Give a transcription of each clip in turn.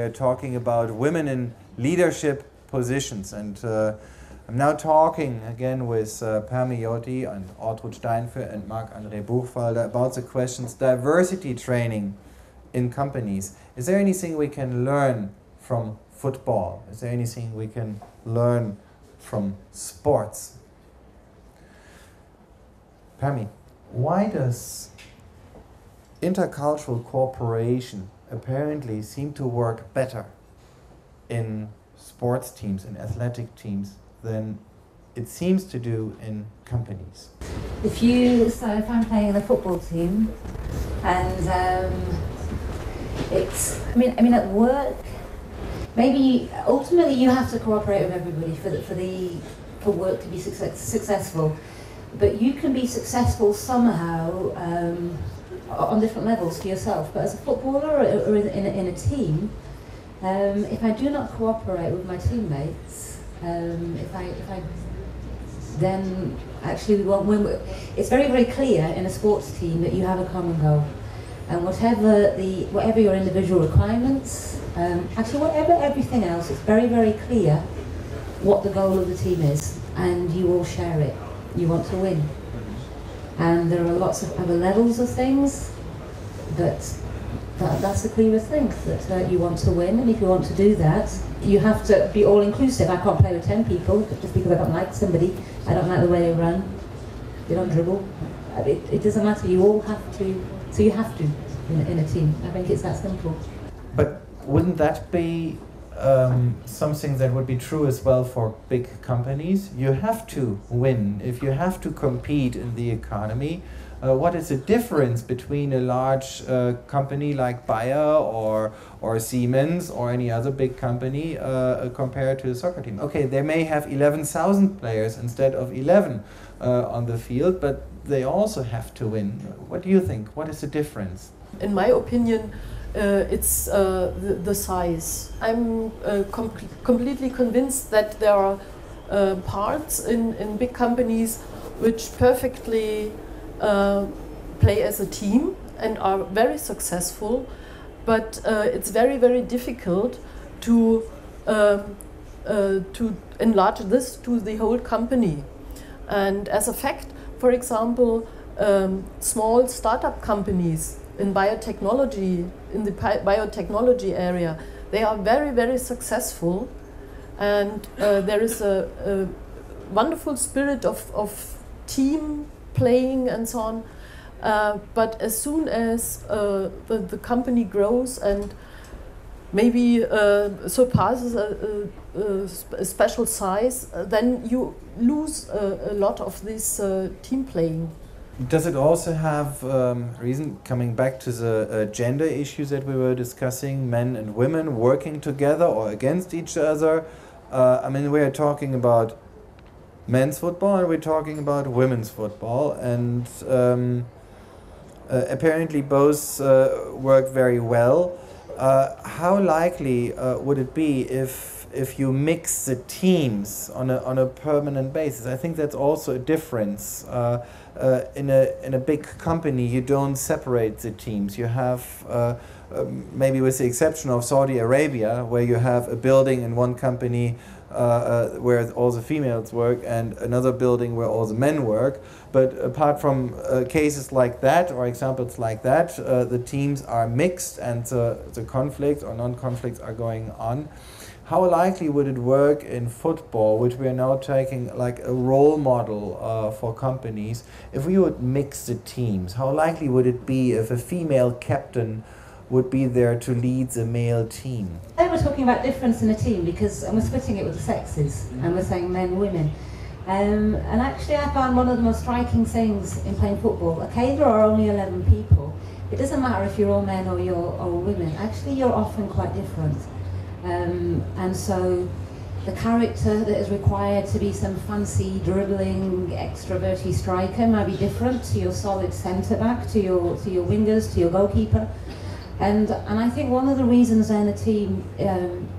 we are talking about women in leadership positions. And I'm now talking again with Per Miotti and Ortrud Steinfe and Marc-André Buchwalder about the questions diversity training in companies. Is there anything we can learn from football? Is there anything we can learn from sports? Pammy, why does intercultural cooperation apparently seem to work better in sports teams, in athletic teams, than it seems to do in companies? If I'm playing in a football team, and I mean at work, maybe ultimately you have to cooperate with everybody for work to be successful, but you can be successful somehow on different levels for yourself. But as a footballer or in a team, if I do not cooperate with my teammates, if I then actually it's very, very clear in a sports team that you have a common goal, and whatever your individual requirements, actually whatever everything else, it's very, very clear what the goal of the team is, and you all share it. You want to win, and there are lots of other levels of things, but that's the clearest thing, that you want to win, and if you want to do that, you have to be all-inclusive. I can't play with 10 people just because I don't like somebody, I don't like the way they run, they don't dribble. It doesn't matter, you all have to, so you have to in a team. I think it's that simple. But wouldn't that be something that would be true as well for big companies? You have to win. If you have to compete in the economy, what is the difference between a large company like Bayer or Siemens or any other big company compared to a soccer team? Okay, they may have 11,000 players instead of 11 on the field, but they also have to win. What do you think? What is the difference? In my opinion, it's the size. I'm completely convinced that there are parts in big companies which perfectly play as a team and are very successful, but it's very, very difficult to enlarge this to the whole company. And as a fact, for example, small startup companies in biotechnology, in the biotechnology area, they are very, very successful, and there is a wonderful spirit of team playing and so on. But as soon as the company grows and maybe surpasses a special size, then you lose a lot of this team playing. Does it also have reason, coming back to the gender issues that we were discussing, men and women working together or against each other? I mean, we are talking about men's football and we're talking about women's football, and apparently both work very well. How likely would it be if you mix the teams on a permanent basis? I think that's also a difference. In a big company, you don't separate the teams. You have, maybe with the exception of Saudi Arabia, where you have a building in one company where all the females work and another building where all the men work. But apart from cases like that or examples like that, the teams are mixed and the conflicts or non-conflicts are going on. How likely would it work in football, which we are now taking like a role model for companies, if we would mix the teams? How likely would it be if a female captain would be there to lead the male team? I was talking about difference in a team because we're splitting it with the sexes, and we're saying men, women. And actually I found one of the most striking things in playing football, okay, there are only 11 people. It doesn't matter if you're all men or you're all women. Actually, you're often quite different. And so the character that is required to be some fancy, dribbling, extroverty striker might be different to your solid centre-back, to your wingers, to your goalkeeper. And I think one of the reasons then a team,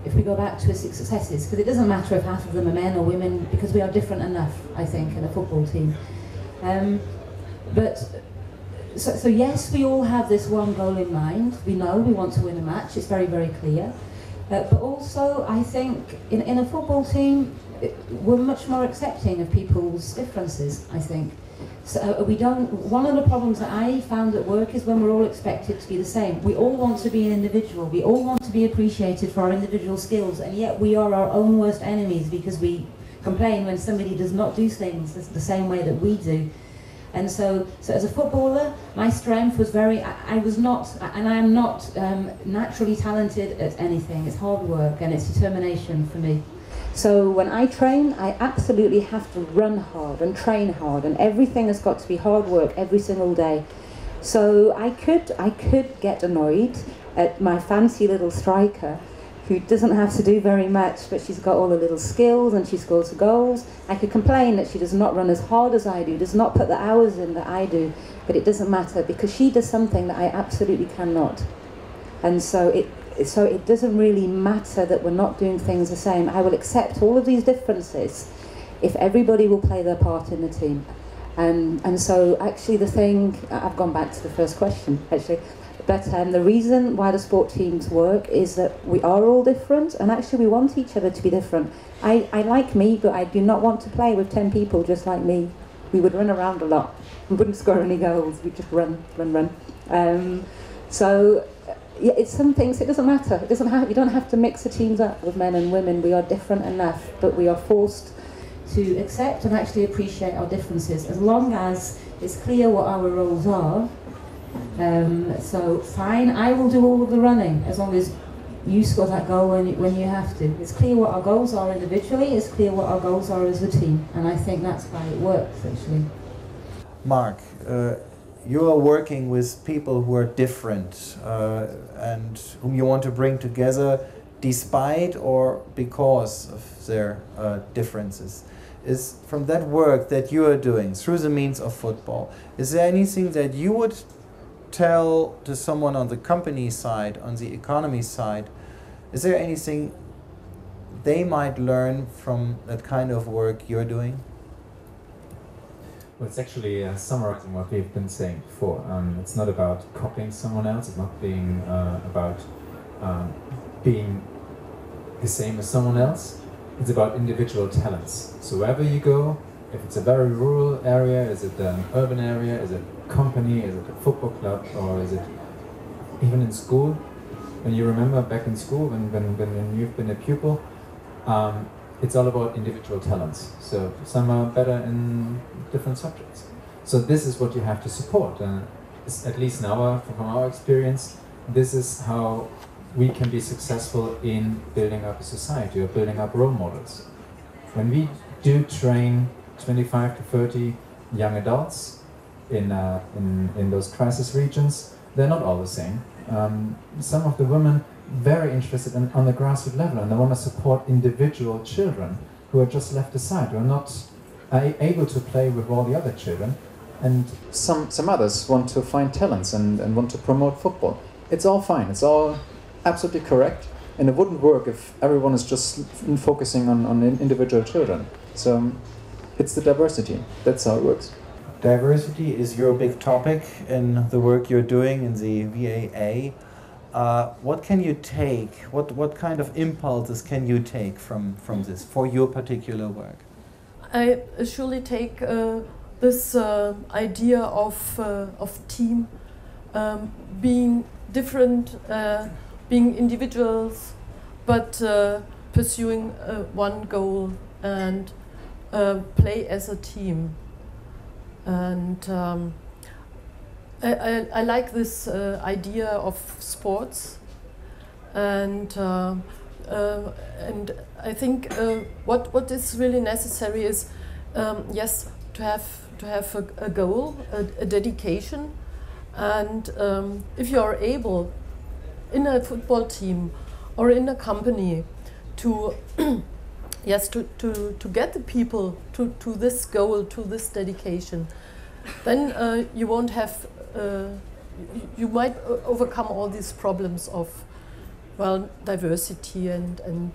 if we go back to its successes, because it doesn't matter if half of them are men or women, because we are different enough, I think, in a football team. So yes, we all have this one goal in mind. We know we want to win a match, it's very, very clear. But also, I think in a football team, we're much more accepting of people's differences, I think. So we don't. One of the problems that I found at work is when we're all expected to be the same. We all want to be an individual. We all want to be appreciated for our individual skills, and yet we are our own worst enemies because we complain when somebody does not do things the same way that we do. And so as a footballer, my strength was I was not, and I am not naturally talented at anything. It's hard work and it's determination for me. So when I train, I absolutely have to run hard and train hard, and everything has got to be hard work every single day. So I could get annoyed at my fancy little striker, who doesn't have to do very much, but she's got all the little skills and she scores the goals. I could complain that she does not run as hard as I do, does not put the hours in that I do, but it doesn't matter because she does something that I absolutely cannot. And so it doesn't really matter that we're not doing things the same. I will accept all of these differences if everybody will play their part in the team. And so actually I've gone back to the first question actually, but the reason why the sport teams work is that we are all different, and actually we want each other to be different. I like me, but I do not want to play with 10 people just like me. We would run around a lot. We wouldn't score any goals. We'd just run. So yeah, it's some things, it doesn't matter. You don't have to mix the teams up with men and women. We are different enough, but we are forced to accept and actually appreciate our differences as long as it's clear what our roles are. So fine, I will do all of the running as long as you score that goal when you have to. It's clear what our goals are individually, it's clear what our goals are as a team, and I think that's why it works actually. Mark, you are working with people who are different and whom you want to bring together despite or because of their differences. Is from that work that you are doing through the means of football, is there anything that you would tell to someone on the company side, on the economy side? Is there anything they might learn from that kind of work you're doing? Well, it's actually summarizing what we've been saying before. It's not about copying someone else. It's not being about being the same as someone else. It's about individual talents. So wherever you go, if it's a very rural area, is it an urban area, is it a company, is it a football club, or is it even in school? When you remember back in school, when you've been a pupil, it's all about individual talents. So some are better in different subjects. So this is what you have to support. At least now, from our experience, this is how we can be successful in building up a society or building up role models. When we do train 25 to 30 young adults in those crisis regions, they're not all the same. Some of the women very interested on the grassroots level, and they want to support individual children who are just left aside, who are not able to play with all the other children. And some others want to find talents and want to promote football. It's all fine, it's all absolutely correct, and it wouldn't work if everyone is just focusing on individual children. So it's the diversity, that's how it works. Diversity is your big topic in the work you're doing in the VAA. What can you take, what kind of impulses can you take from this for your particular work? I surely take this idea of team, being different, being individuals, but pursuing one goal and play as a team. And I like this idea of sports, and I think what is really necessary is yes, to have a goal, a dedication, and if you are able in a football team or in a company to yes, to get the people to this goal, to this dedication, then you won't have, you might overcome all these problems of, well, diversity and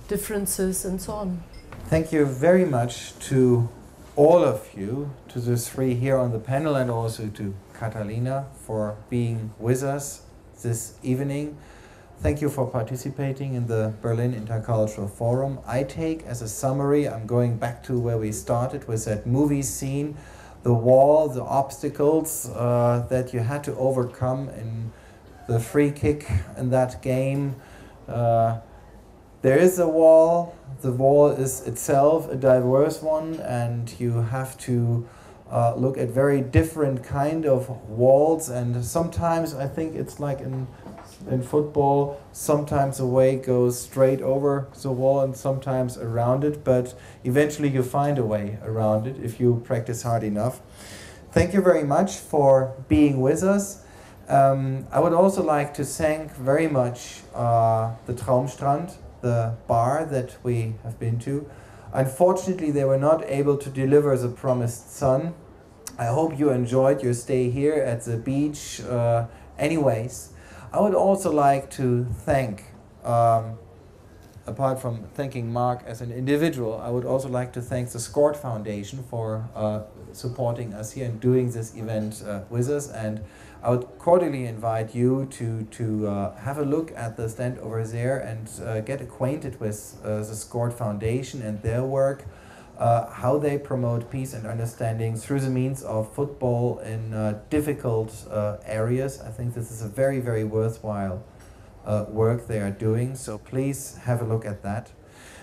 differences and so on. Thank you very much to all of you, to the three here on the panel, and also to Catalina for being with us this evening. Thank you for participating in the Berlin Intercultural Forum. I take as a summary, I'm going back to where we started with that movie scene, the wall, the obstacles that you had to overcome in the free kick in that game. There is a wall. The wall is itself a diverse one, and you have to look at very different kind of walls. And sometimes I think it's like in football, sometimes the way goes straight over the wall and sometimes around it, but eventually you find a way around it if you practice hard enough. Thank you very much for being with us. I would also like to thank very much the Traumstrand, the bar that we have been to. Unfortunately, they were not able to deliver the promised sun. I hope you enjoyed your stay here at the beach. Anyways, I would also like to thank, apart from thanking Mark as an individual, I would also like to thank the SCORT Foundation for supporting us here and doing this event with us. And I would cordially invite you to have a look at the stand over there and get acquainted with the SCORT Foundation and their work, how they promote peace and understanding through the means of football in difficult areas. I think this is a very, very worthwhile work they are doing, so please have a look at that.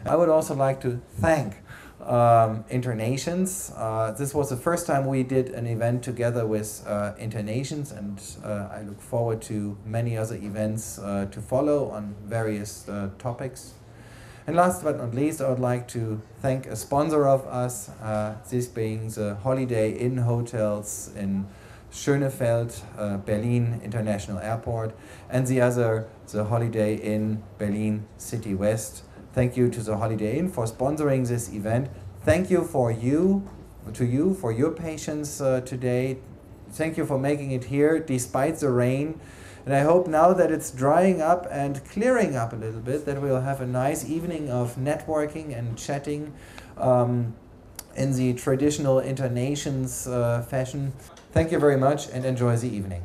I would also like to thank Internations. This was the first time we did an event together with Internations, and I look forward to many other events to follow on various topics. And last but not least, I would like to thank a sponsor of us, this being the Holiday Inn Hotels in Schönefeld, Berlin International Airport, and the other, the Holiday Inn Berlin City West. Thank you to the Holiday Inn for sponsoring this event. Thank you for your patience today. Thank you for making it here despite the rain. And I hope now that it's drying up and clearing up a little bit, that we'll have a nice evening of networking and chatting in the traditional Internations fashion. Thank you very much and enjoy the evening.